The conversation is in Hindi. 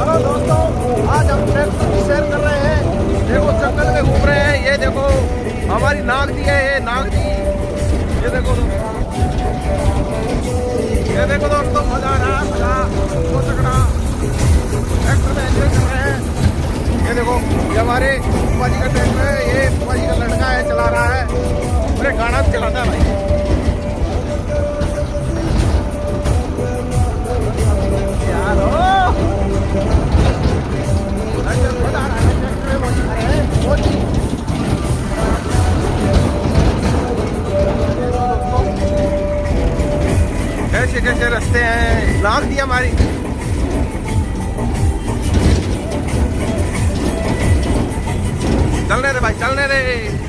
हेलो दोस्तों, आज हम ट्रैक्टर की सैर कर रहे हैं। देखो जंगल में घूम रहे हैं। ये देखो हमारी नाग जी है, ये नाग जी। ये देखो ये देखो दोस्तों, मजा आ रहा है, मजा बहुत तगड़ा। ट्रैक्टर में एंजॉय कर रहे हैं। ये देखो ये हमारे फूफा जी का ट्रैक्टर है। ये फूफा जी का लड़का है, चला रहा है। अरे गाना भी चलाता है भाई। कैसे कैसे रास्ते हैं, नाक दी हमारी। चलने रे भाई, चलने रे।